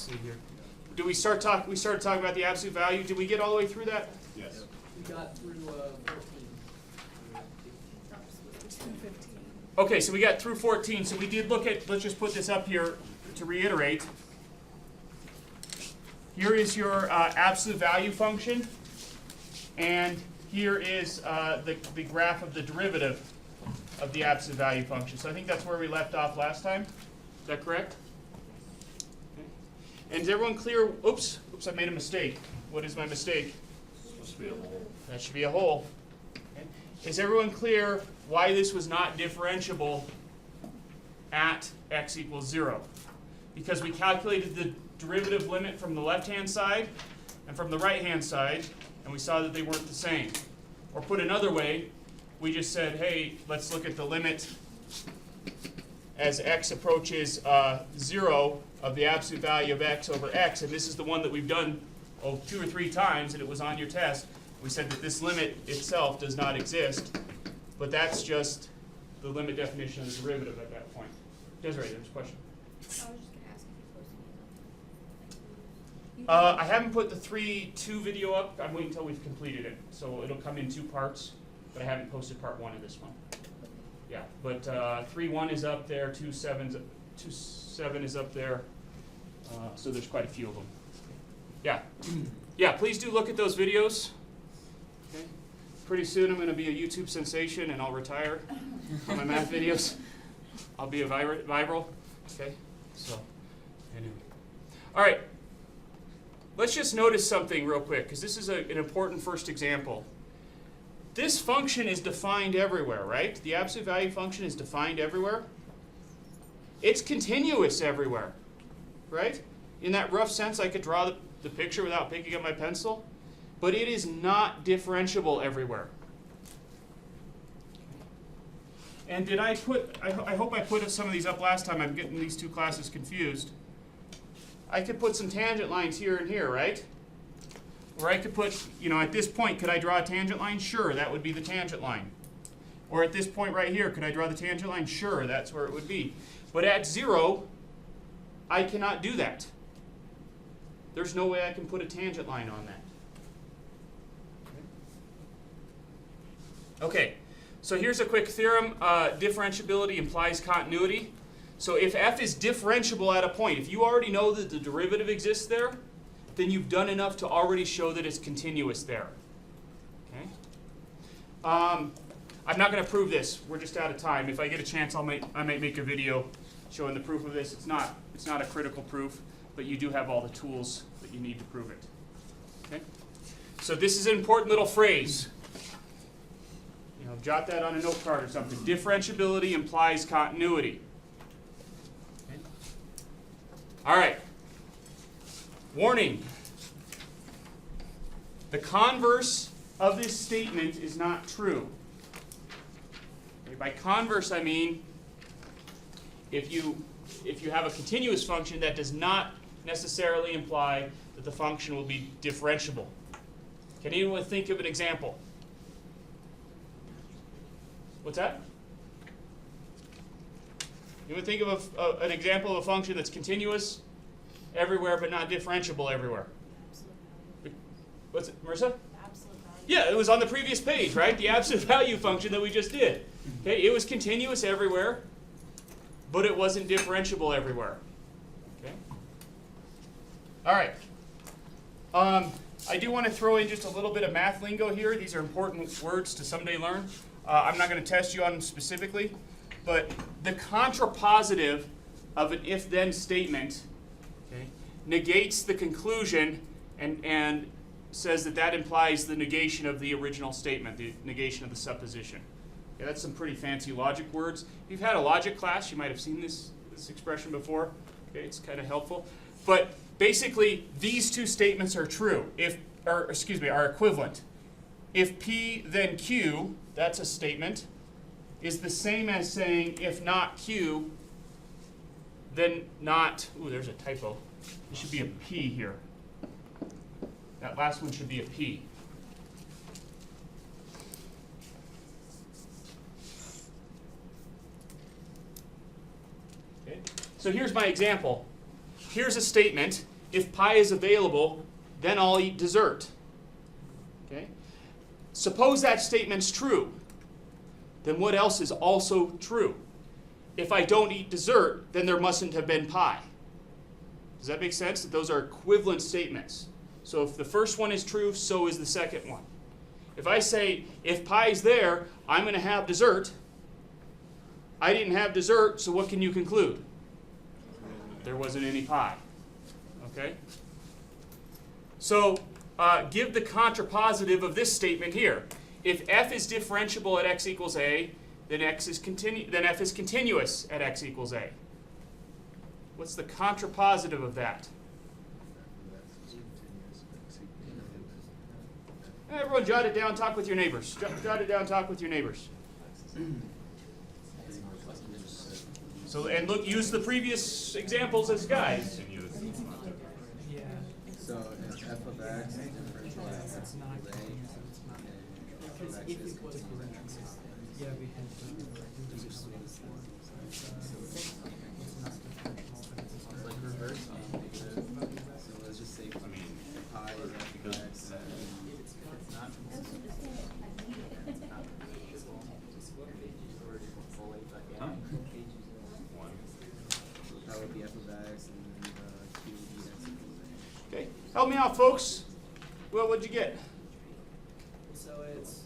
see here. Did we start talk? We started talking about the absolute value. Did we get all the way through that? Yes. We got through 14. 215. Okay, so we got through 14. So we did look at. Let's just put this up here to reiterate. Here is your absolute value function, and here is the graph of the derivative of the absolute value function. So I think that's where we left off last time. Is that correct? Okay. And is everyone clear? Oops, I made a mistake. What is my mistake? Supposed to be a hole. That should be a hole. Okay. Is everyone clear why this was not differentiable at x equals 0? Because we calculated the derivative limit from the left-hand side and from the right-hand side, and we saw that they weren't the same. Or put another way, we just said, hey, let's look at the limit as x approaches 0 of the absolute value of x over x, and this is the one that we've done 2 or 3 times, and it was on your test. We said that this limit itself does not exist, but that's just the limit definition of the derivative at that point. Desiree, there's a question. I was just going to ask if you're posting it. I haven't put the 3.2 video up. I'm waiting until we've completed it. So it'll come in 2 parts, but I haven't posted part 1 of this one. Yeah, but 3.1 is up there, 2.7 is up there. So there's quite a few of them. Yeah. Yeah, please do look at those videos. Okay. Pretty soon I'm going to be a YouTube sensation and I'll retire on my math videos. I'll be a viral. Okay. So, anyway. All right. Let's just notice something real quick, because this is an important first example. This function is defined everywhere, right? The absolute value function is defined everywhere. It's continuous everywhere, right? In that rough sense, I could draw the picture without picking up my pencil, but it is not differentiable everywhere. And did I put, I hope I put some of these up last time. I'm getting these 2 classes confused. I could put some tangent lines here and here, right? Or I could put, at this point, could I draw a tangent line? Sure, that would be the tangent line. Or at this point right here, could I draw the tangent line? Sure, that's where it would be. But at 0, I cannot do that. There's no way I can put a tangent line on that. Okay, so here's a quick theorem. Differentiability implies continuity. So if f is differentiable at a point, if you already know that the derivative exists there, then you've done enough to already show that it's continuous there. Okay. I'm not going to prove this. We're just out of time. If I get a chance, I might make a video showing the proof of this. It's not a critical proof, but you do have all the tools that you need to prove it. Okay. So this is an important little phrase. Jot that on a note card or something. Differentiability implies continuity. Okay. All right. Warning. The converse of this statement is not true. Okay, by converse, I mean if you have a continuous function, that does not necessarily imply that the function will be differentiable. Can anyone think of an example? What's that? You would think of an example of a function that's continuous everywhere but not differentiable everywhere. What's it, Marissa? Absolute value. Yeah, it was on the previous page, right? The absolute value function that we just did. Okay, it was continuous everywhere, but it wasn't differentiable everywhere. Okay. All right. I do want to throw in just a little bit of math lingo here. These are important words to someday learn. I'm not going to test you on them specifically, but the contrapositive of an if-then statement, okay, negates the conclusion and says that implies the negation of the original statement, the negation of the supposition. Okay, that's some pretty fancy logic words. If you've had a logic class, you might have seen this expression before. Okay, it's kind of helpful. But basically, these 2 statements are true, are equivalent. If P then Q, that's a statement, is the same as saying if not Q, then not, ooh, there's a typo. It should be a P here. That last one should be a P. Okay. So here's my example. Here's a statement. if pie is available, then I'll eat dessert. Okay? Suppose that statement's true. Then what else is also true? If I don't eat dessert, then there mustn't have been pie. Does that make sense? That those are equivalent statements. So if the first one is true, so is the second one. If I say, if pie is there, I'm going to have dessert. I didn't have dessert, so what can you conclude? There wasn't any pie. Okay? So give the contrapositive of this statement here. If f is differentiable at x equals a, then f is continuous at x equals a. What's the contrapositive of that? Everyone jot it down, talk with your neighbors. Jot it down, talk with your neighbors. So, and look, use the previous examples as guides. So if f of x is differential at x equals a, Because if it was yeah, we had like reverse negative. So let's just say pi is f of x. That would be f of x, and q would be x equals a. Okay, help me out, folks. Well, what'd you get? So it's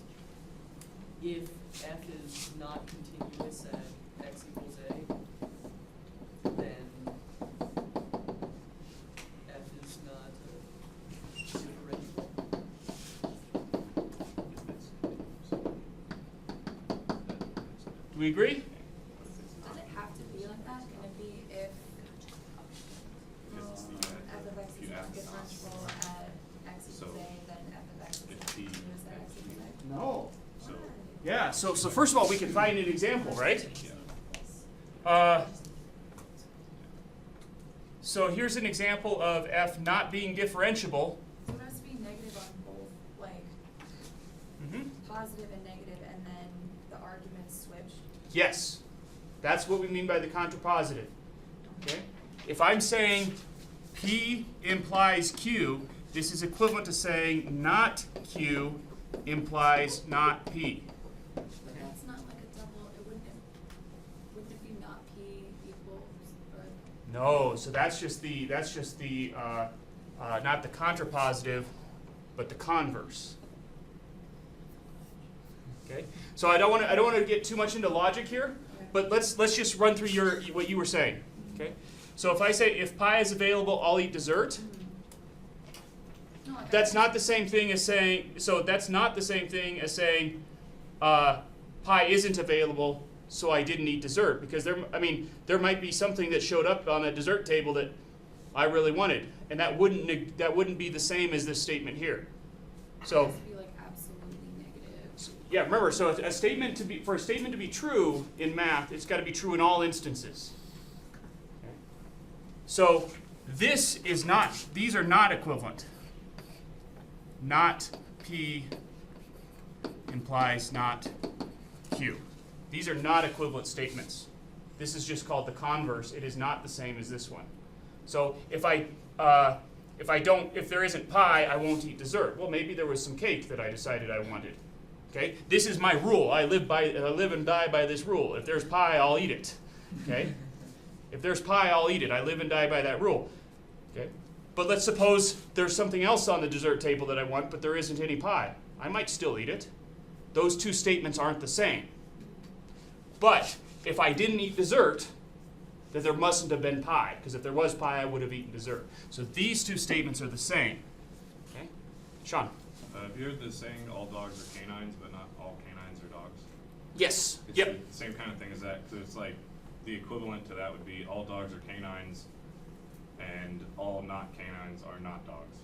if f is not continuous at x equals a, then f is not differentiable. Do we agree? Does it have to be like that? Can it be if f of x is not differentiable at x equals a, then f of x is not continuous at x equals a? No. Why? Yeah, so first of all, we can find an example, right? So here's an example of f not being differentiable. So it has to be negative on both, like positive and negative, and then the arguments switch. Yes, that's what we mean by the contrapositive. Okay? If I'm saying P implies Q, this is equivalent to saying not Q implies not P. But that's not like a double, wouldn't it be not p equals, or? No, so that's just the not the contrapositive, but the converse. Okay, so I don't want to get too much into logic here, but let's just run through what you were saying. Okay, so if I say if pie is available, I'll eat dessert. No, like That's not the same thing as saying. So that's not the same thing as saying pie isn't available, so I didn't eat dessert, because there might be something that showed up on a dessert table that I really wanted, and that wouldn't be the same as this statement here. It So has to be like absolutely negative. yeah, remember, so for a statement to be true in math, it's got to be true in all instances. Okay. So these are not equivalent. Not P implies not Q. These are not equivalent statements. This is just called the converse. It is not the same as this one. So if there isn't pie, I won't eat dessert. Well, maybe there was some cake that I decided I wanted. Okay? This is my rule. I live and die by this rule. If there's pie, I'll eat it. Okay? If there's pie, I'll eat it. I live and die by that rule. Okay? But let's suppose there's something else on the dessert table that I want, but there isn't any pie. I might still eat it. Those two statements aren't the same. But if I didn't eat dessert, then there mustn't have been pie, because if there was pie, I would have eaten dessert. So these two statements are the same. Okay? Sean? Have you heard the saying, all dogs are canines, but not all canines are dogs? Yes. It's Yep. the same kind of thing as that. So it's like the equivalent to that would be all dogs are canines, and all not canines are not dogs.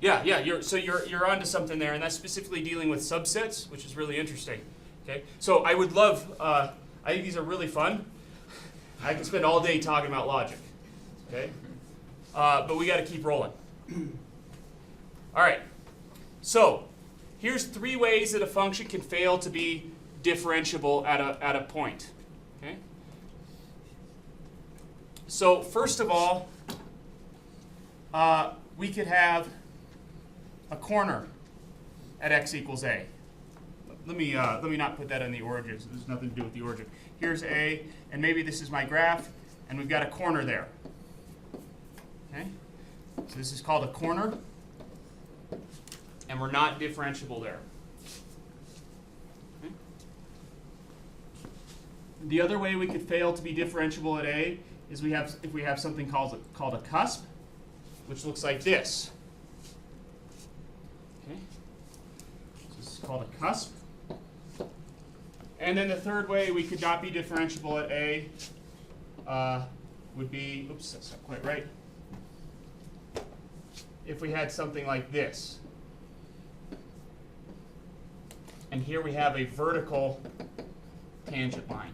Yeah. You're onto something there, and that's specifically dealing with subsets, which is really interesting. Okay? So I would love, I think these are really fun. I can spend all day talking about logic. Okay? But we got to keep rolling. All right. So here's 3 ways that a function can fail to be differentiable at a point. Okay? So first of all, we could have a corner at x equals a. Let me not put that in the origin. So there's nothing to do with the origin. Here's a, and maybe this is my graph, and we've got a corner there. Okay? So this is called a corner, and we're not differentiable there. Okay? The other way we could fail to be differentiable at a is if we have something called a cusp, which looks like this. Okay? So this is called a cusp. And then the third way we could not be differentiable at a would be, oops, that's not quite right. If we had something like this. And here we have a vertical tangent line.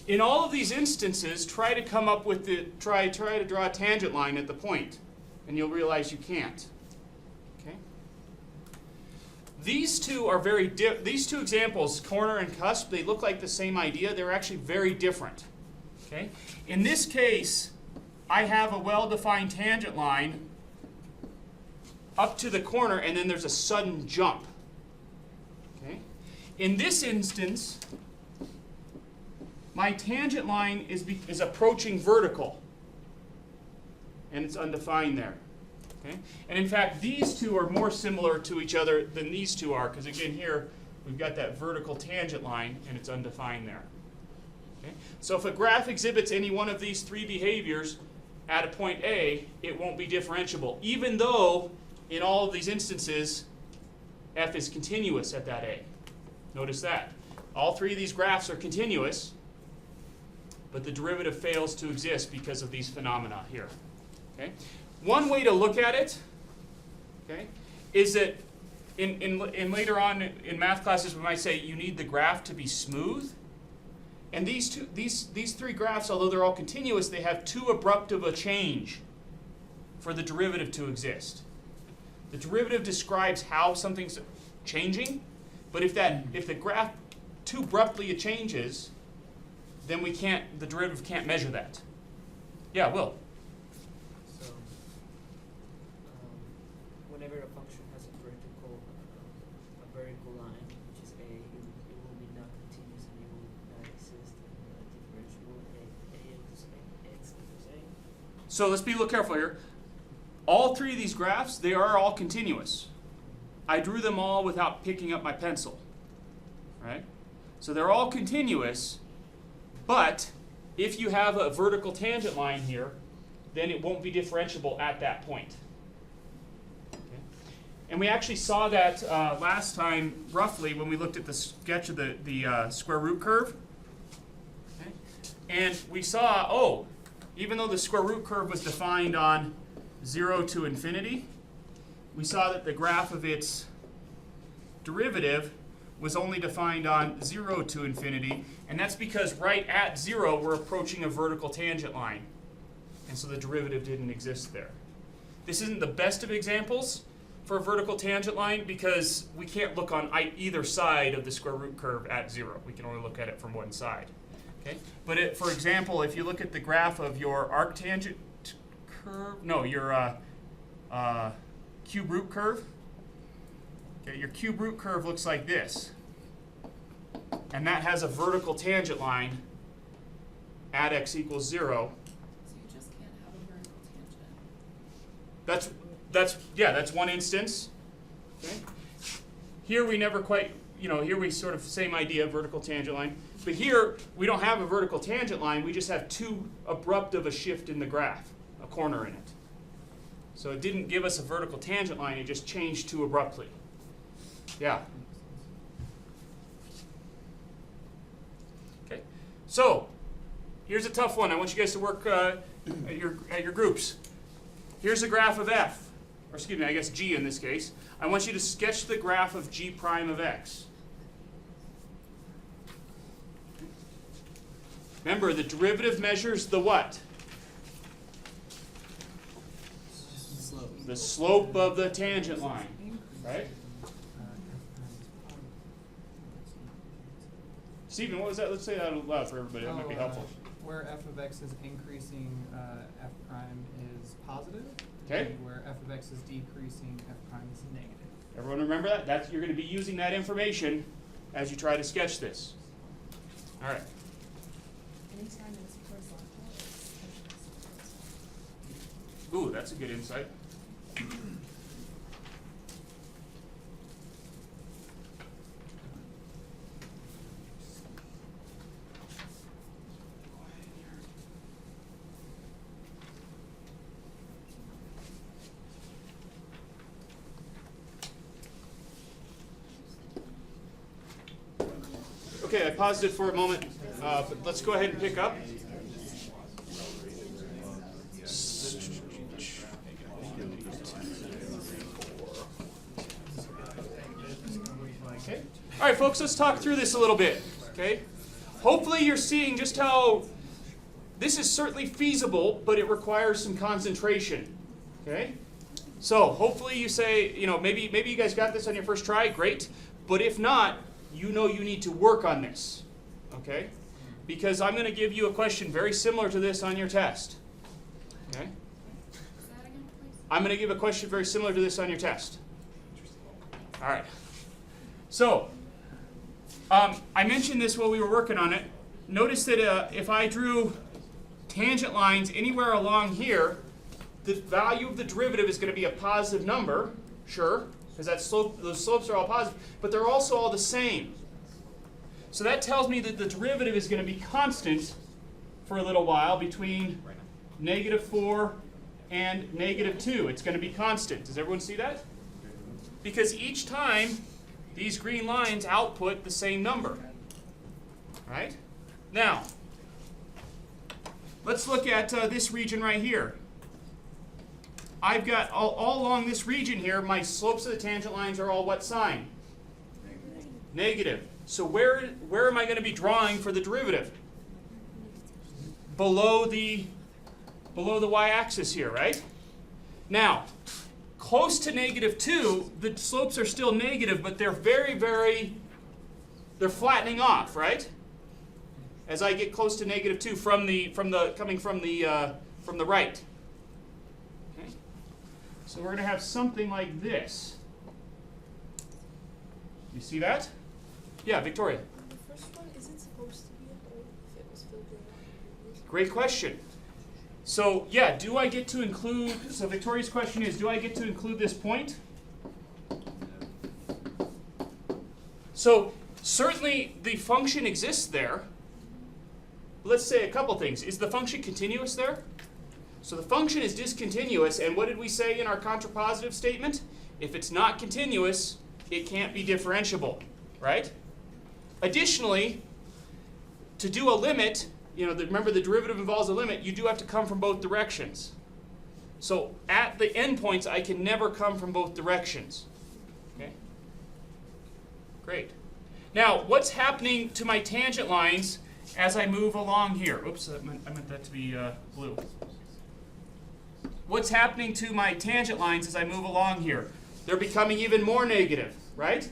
In all of these instances, try to come up with try to draw a tangent line at the point, and you'll realize you can't. Okay? These two are these two examples, corner and cusp, they look like the same idea. They're actually very different. Okay? In this case, I have a well-defined tangent line up to the corner, and then there's a sudden jump. Okay? In this instance, my tangent line is approaching vertical, and it's undefined there. Okay? And in fact, these two are more similar to each other than these two are, because again here, we've got that vertical tangent line, and it's undefined there. Okay? So if a graph exhibits any one of these three behaviors at a point A, it won't be differentiable, even though in all of these instances, f is continuous at that A. Notice that. All three of these graphs are continuous, but the derivative fails to exist because of these phenomena here. Okay? One way to look at it, okay, is that in later on in math classes we might say you need the graph to be smooth. And these three graphs, although they're all continuous, they have too abrupt of a change for the derivative to exist. The derivative describes how something's changing, but if the graph too abruptly changes, then the derivative can't measure that. Yeah, Will. So, whenever a function has a vertical line, which is a, it will be not continuous and it will not exist in differentiable a equals x equals a. So let's be a little careful here. All three of these graphs, they are all continuous. I drew them all without picking up my pencil. Right? So they're all continuous. But if you have a vertical tangent line here, then it won't be differentiable at that point. Okay? And we actually saw that last time, roughly, when we looked at the sketch of the square root curve. Okay? And we saw, even though the square root curve was defined on 0 to infinity, we saw that the graph of its derivative was only defined on 0 to infinity, and that's because right at 0 we're approaching a vertical tangent line, and so the derivative didn't exist there. This isn't the best of examples for a vertical tangent line because we can't look on either side of the square root curve at 0. We can only look at it from one side. Okay? But for example, if you look at the graph of your arctangent curve, your cube root curve, okay, your cube root curve looks like this. And that has a vertical tangent line at x equals 0. So you just can't have a vertical tangent. That's one instance. Okay. Here we never quite, here we sort of same idea, vertical tangent line. But here we don't have a vertical tangent line, we just have too abrupt of a shift in the graph, a corner in it. So it didn't give us a vertical tangent line, it just changed too abruptly. Yeah. Okay. So here's a tough one. I want you guys to work at your groups. Here's a graph of f, or excuse me, I guess g in this case. I want you to sketch the graph of g prime of x. Remember, the derivative measures the what? The slope of the tangent line, right? Stephen, what was that? Let's say that out loud for everybody. That might be helpful. Where f of x is increasing, f prime is positive. Okay. And where f of x is decreasing, f prime is negative. Everyone remember that? That's, you're going to be using that information as you try to sketch this. All right. Anytime it's horizontal, it's horizontal. Ooh, that's a good insight. Okay, I paused it for a moment, but let's go ahead and pick up. Okay. All right, folks, let's talk through this a little bit. Okay. Hopefully you're seeing just how this is certainly feasible, but it requires some concentration. Okay. So hopefully you say, you know, maybe you guys got this on your first try. Great. But if not, you know you need to work on this. Okay. Because I'm going to give you a question very similar to this on your test. Okay. I'm going to give a question very similar to this on your test. All right. So, I mentioned this while we were working on it. Notice that if I drew tangent lines anywhere along here, the value of the derivative is going to be a positive number, sure, because those slopes are all positive, but they're also all the same. So that tells me that the derivative is going to be constant for a little while between -4 and -2. It's going to be constant. Does everyone see that? Because each time these green lines output the same number. Right? Now, let's look at this region right here. I've got all along this region here, my slopes of the tangent lines are all what sign? Negative. So where am I going to be drawing for the derivative? Below the y-axis here, right? Now, close to -2, the slopes are still negative, but they're they're flattening off, right? As I get close to -2 coming from the right. Okay? So we're going to have something like this. You see that? Yeah, Victoria. The first one isn't supposed to be a hole if it was filled in. Great question. So, yeah, do I get to include, so Victoria's question is, do I get to include this point? So, certainly the function exists there. Let's say a couple things. Is the function continuous there? So the function is discontinuous, and what did we say in our contrapositive statement? If it's not continuous, it can't be differentiable, right? Additionally, to do a limit, you know, remember the derivative involves a limit, you do have to come from both directions. So at the endpoints, I can never come from both directions. Okay? Great. Now, what's happening to my tangent lines as I move along here? Oops, I meant that to be blue. What's happening to my tangent lines as I move along here? They're becoming even more negative, right?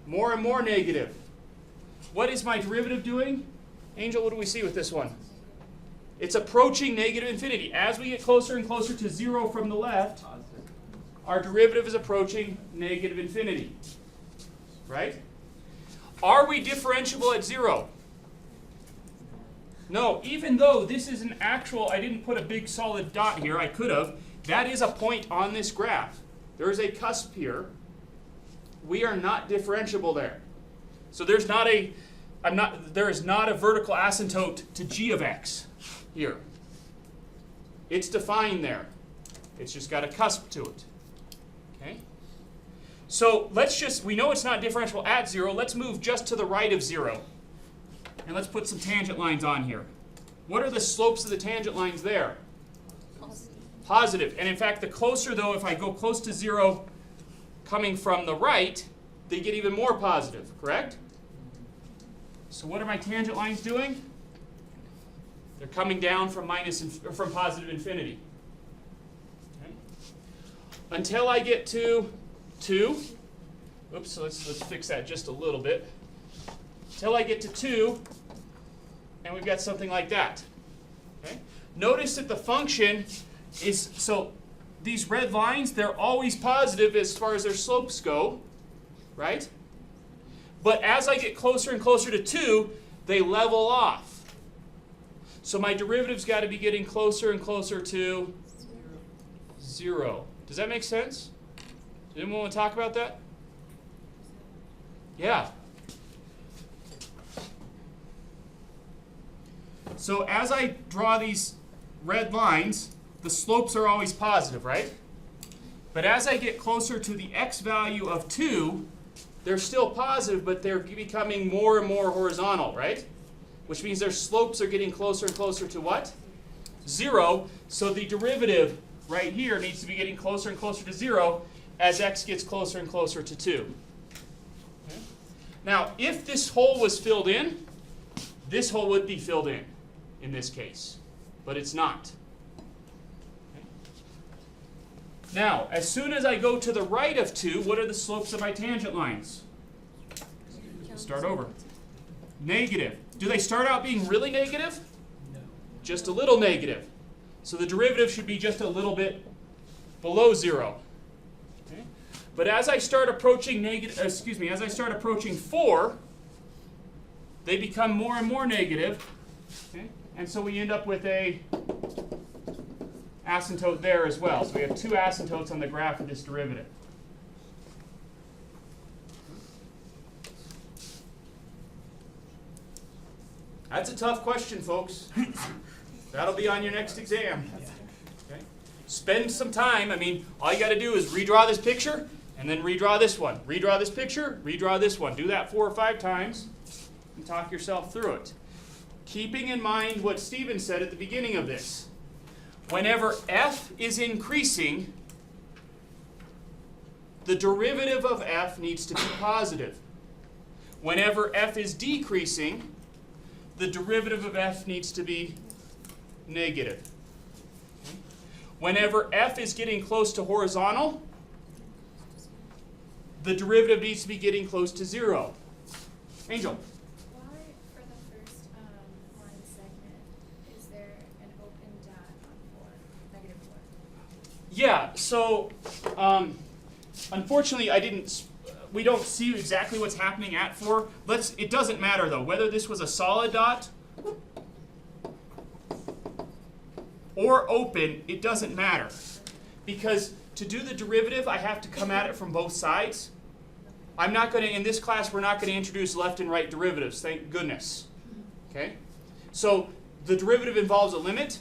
More and more negative. What is my derivative doing? Angel, what do we see with this one? It's approaching negative infinity. As we get closer and closer to 0 from the left, our derivative is approaching negative infinity. Right? Are we differentiable at 0? No, even though this is an actual, I didn't put a big solid dot here, I could have. That is a point on this graph. There is a cusp here. We are not differentiable there. So there is not a vertical asymptote to g of x here. It's defined there. It's just got a cusp to it. Okay? So we know it's not differentiable at 0. Let's move just to the right of 0. And let's put some tangent lines on here. What are the slopes of the tangent lines there? Positive. And in fact, the closer, though, if I go close to 0 coming from the right, they get even more positive, correct? So what are my tangent lines doing? They're coming down from positive infinity. Okay. Until I get to 2. Oops, so let's fix that just a little bit. till I get to 2, and we've got something like that. Okay? Notice that the function is, so these red lines, they're always positive as far as their slopes go, right? But as I get closer and closer to 2, they level off. So my derivative's got to be getting closer and closer to 0. Does that make sense? Does anyone want to talk about that? Yeah. So as I draw these red lines, the slopes are always positive, right? But as I get closer to the x value of 2, they're still positive, but they're becoming more and more horizontal, right? Which means their slopes are getting closer and closer to what? 0. So the derivative right here needs to be getting closer and closer to 0 as x gets closer and closer to 2. Okay? Now, if this hole was filled in, this hole would be filled in this case. But it's not. Okay? Now, as soon as I go to the right of 2, what are the slopes of my tangent lines? Start over. Negative. Do they start out being really negative? No. Just a little negative. So the derivative should be just a little bit below 0. Okay? But as I start approaching as I start approaching 4, they become more and more negative. Okay? And so we end up with a asymptote there as well. So we have 2 asymptotes on the graph of this derivative. That's a tough question, folks. That'll be on your next exam. Okay? Spend some time. I mean, all you got to do is redraw this picture and then redraw this one. Redraw this picture, redraw this one. Do that 4 or 5 times and talk yourself through it. Keeping in mind what Stephen said at the beginning of this. Whenever f is increasing, the derivative of f needs to be positive. Whenever f is decreasing, the derivative of f needs to be negative. Whenever f is getting close to horizontal, the derivative needs to be getting close to 0. Angel. Why, for the first line segment, is there an open dot on 4, -4? Yeah, so unfortunately we don't see exactly what's happening at 4. It doesn't matter though, whether this was a solid dot or open, it doesn't matter. Because to do the derivative, I have to come at it from both sides. I'm not going to, in this class, we're not going to introduce left and right derivatives, thank goodness. Okay? So the derivative involves a limit,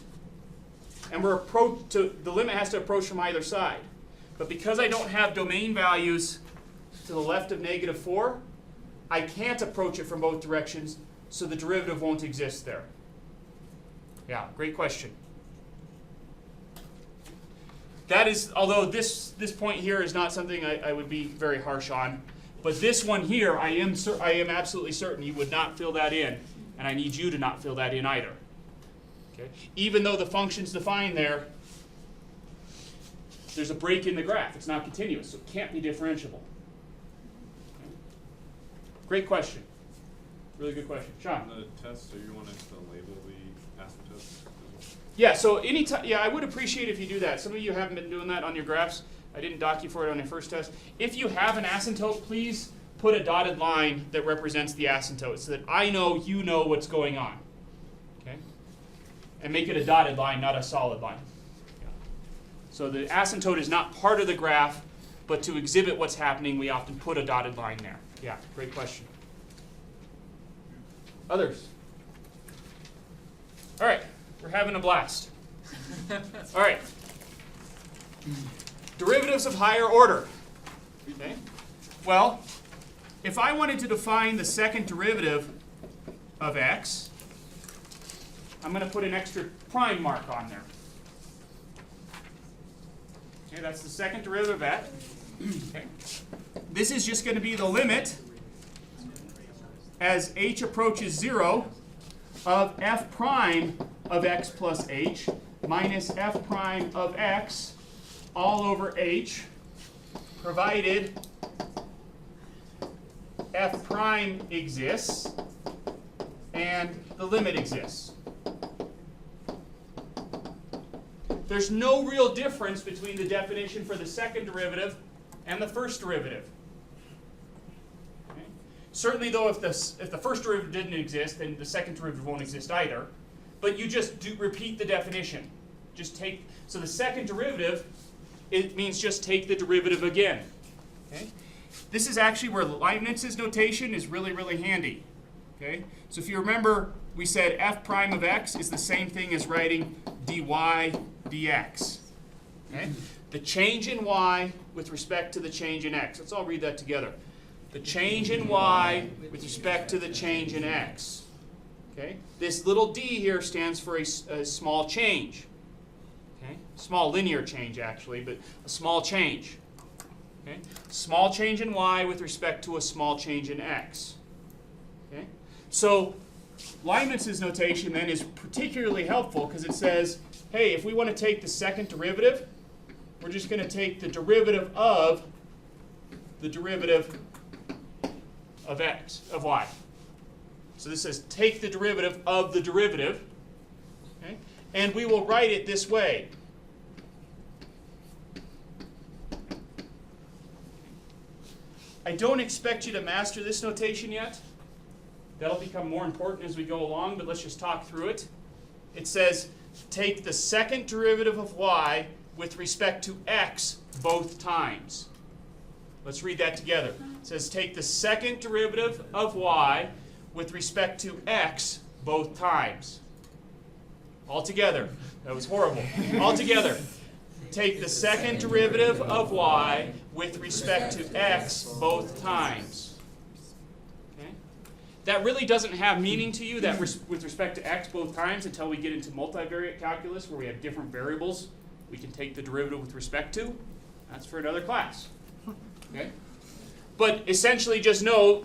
and the limit has to approach from either side. But because I don't have domain values to the left of -4, I can't approach it from both directions, so the derivative won't exist there. Yeah, great question. That is, although this point here is not something I would be very harsh on, but this one here, I am absolutely certain you would not fill that in, and I need you to not fill that in either. Okay? Even though the function's defined there, there's a break in the graph. It's not continuous, so it can't be differentiable. Okay? Great question. Really good question. Sean? On the test, so you want us to label the asymptotes? Yeah, so I would appreciate if you do that. Some of you haven't been doing that on your graphs. I didn't dock you for it on your first test. If you have an asymptote, please put a dotted line that represents the asymptote so that I know you know what's going on. Okay? And make it a dotted line, not a solid line. Yeah. So the asymptote is not part of the graph, but to exhibit what's happening, we often put a dotted line there. Yeah, great question. Others? All right, we're having a blast. All right. Derivatives of higher order. Okay. Well, if I wanted to define the second derivative of x, I'm going to put an extra prime mark on there. Okay, that's the second derivative of x. Okay. This is just going to be the limit as h approaches 0 of f prime of x plus h minus f prime of x all over h, provided f prime exists and the limit exists. There's no real difference between the definition for the second derivative and the first derivative. Okay? Certainly, though, if the first derivative didn't exist, then the second derivative won't exist either. But you just repeat the definition. So the second derivative, it means just take the derivative again. Okay? This is actually where Leibniz's notation is really, really handy. Okay? So if you remember, we said f prime of x is the same thing as writing dy dx. Okay? The change in y with respect to the change in x. Let's all read that together. The change in y with respect to the change in x. Okay? This little d here stands for a small change. Okay? Small linear change, actually, but a small change. Okay? Small change in y with respect to a small change in x. Okay? So Leibniz's notation then is particularly helpful because it says, hey, if we want to take the second derivative, we're just going to take the derivative of x, of y. So this says take the derivative of the derivative, okay? And we will write it this way. I don't expect you to master this notation yet. That'll become more important as we go along, but let's just talk through it. It says take the second derivative of y with respect to x both times. Let's read that together. It says take the second derivative of y with respect to x both times. All together. That was horrible. All together. Take the second derivative of y with respect to x both times. Okay? That really doesn't have meaning to you, that with respect to x both times, until we get into multivariate calculus where we have different variables we can take the derivative with respect to. That's for another class. Okay? But essentially just know,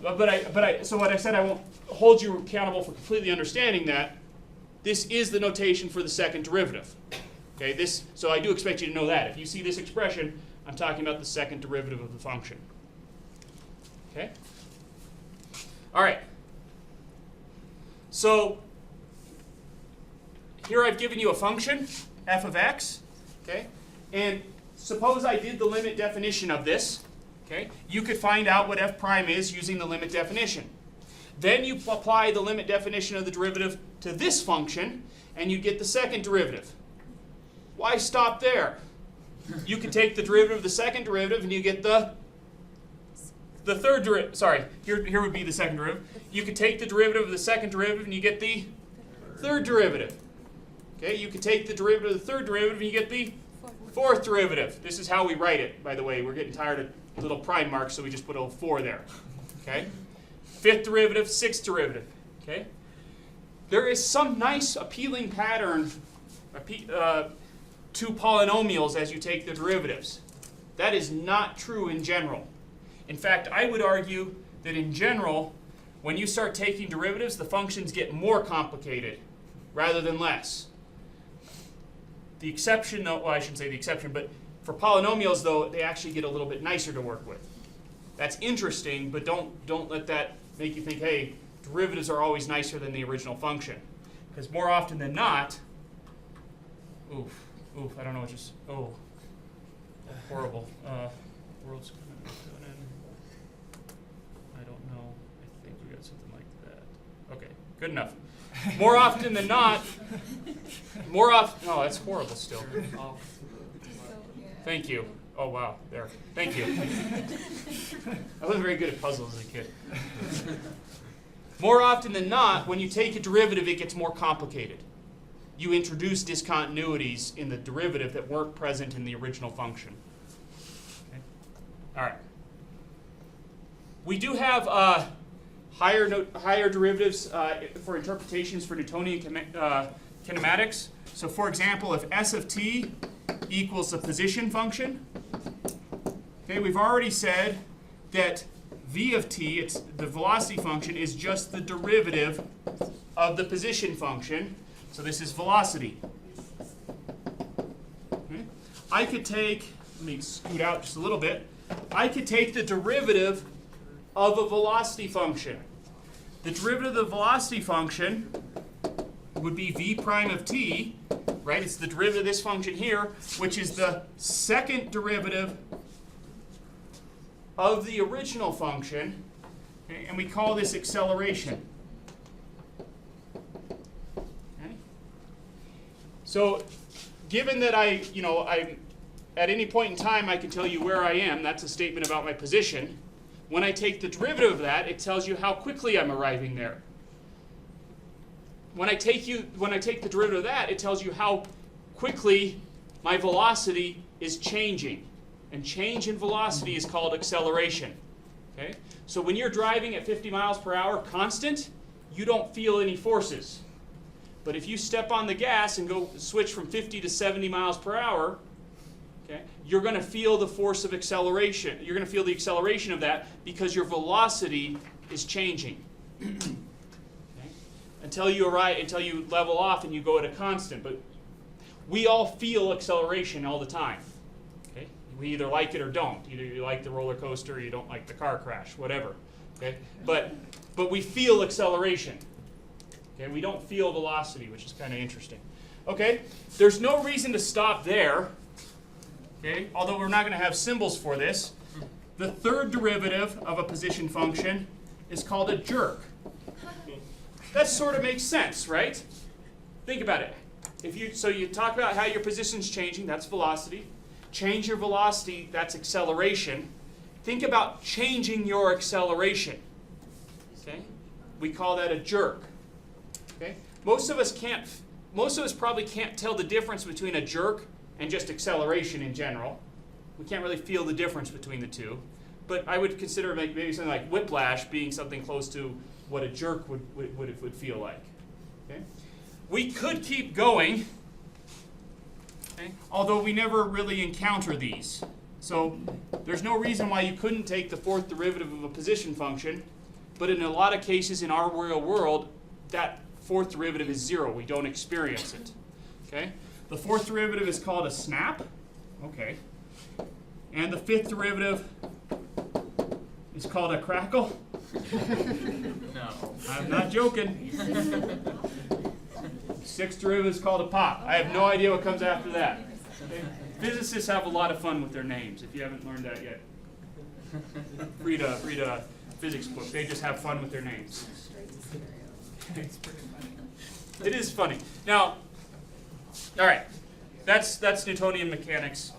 so what I said, I won't hold you accountable for completely understanding that. This is the notation for the second derivative. Okay, so I do expect you to know that. If you see this expression, I'm talking about the second derivative of the function. Okay? All right. So here I've given you a function, f of x. Okay? And suppose I did the limit definition of this. Okay? You could find out what f prime is using the limit definition. Then you apply the limit definition of the derivative to this function, and you get the second derivative. Why stop there? You could take the derivative of the second derivative, and you get the third derivative. Sorry, here would be the second derivative. You could take the derivative of the second derivative, and you get the third derivative. Okay, you could take the derivative of the third derivative, and you get the fourth derivative. This is how we write it, by the way. We're getting tired of little prime marks, so we just put a 4 there. Okay? Fifth derivative, sixth derivative. Okay? There is some nice appealing pattern to polynomials as you take the derivatives. That is not true in general. In fact, I would argue that in general, when you start taking derivatives, the functions get more complicated rather than less. The exception, though, well, I shouldn't say the exception, but for polynomials, though, they actually get a little bit nicer to work with. That's interesting, but don't let that make you think, hey, derivatives are always nicer than the original function. Because more often than not, I don't know what just, horrible. World's coming in. I don't know. I think we got something like that. Okay, good enough. More often than not, that's horrible still. Thank you. Oh, wow, there. Thank you. I wasn't very good at puzzles as a kid. More often than not, when you take a derivative, it gets more complicated. You introduce discontinuities in the derivative that weren't present in the original function. Okay. All right. We do have higher derivatives for interpretations for Newtonian kinematics. So for example, if s of t equals the position function, okay, we've already said that v of t, it's the velocity function, is just the derivative of the position function. So this is velocity. Okay. I could take, let me scoot out just a little bit. I could take the derivative of a velocity function. The derivative of the velocity function would be v prime of t, right? It's the derivative of this function here, which is the second derivative of the original function, okay? And we call this acceleration. Okay? So, given that I'm at any point in time I can tell you where I am, that's a statement about my position. When I take the derivative of that, it tells you how quickly I'm arriving there. When I take the derivative of that, it tells you how quickly my velocity is changing. And change in velocity is called acceleration. Okay? So when you're driving at 50 miles per hour constant, you don't feel any forces. But if you step on the gas and go switch from 50 to 70 miles per hour, okay, you're going to feel the force of acceleration. You're going to feel the acceleration of that because your velocity is changing. Okay? Until you level off and you go at a constant. But we all feel acceleration all the time. Okay? We either like it or don't. Either you like the roller coaster or you don't like the car crash, whatever. Okay? But we feel acceleration. Okay? We don't feel velocity, which is kind of interesting. Okay? There's no reason to stop there. Okay? Although we're not going to have symbols for this. The third derivative of a position function is called a jerk. That sort of makes sense, right? Think about it. So you talk about how your position's changing, that's velocity. Change your velocity, that's acceleration. Think about changing your acceleration. Okay? We call that a jerk. Okay? Most of us probably can't tell the difference between a jerk and just acceleration in general. We can't really feel the difference between the two. But I would consider maybe something like whiplash being something close to what a jerk would feel like. Okay? We could keep going, okay, although we never really encounter these. So there's no reason why you couldn't take the fourth derivative of a position function, but in a lot of cases in our real world, that fourth derivative is zero. We don't experience it. Okay? The fourth derivative is called a snap. Okay. And the fifth derivative is called a crackle. No. I'm not joking. Sixth derivative is called a pop. I have no idea what comes after that. Okay? Physicists have a lot of fun with their names, if you haven't learned that yet. Read a physics book. They just have fun with their names. It's pretty funny. It is funny. Now, all right, that's Newtonian mechanics.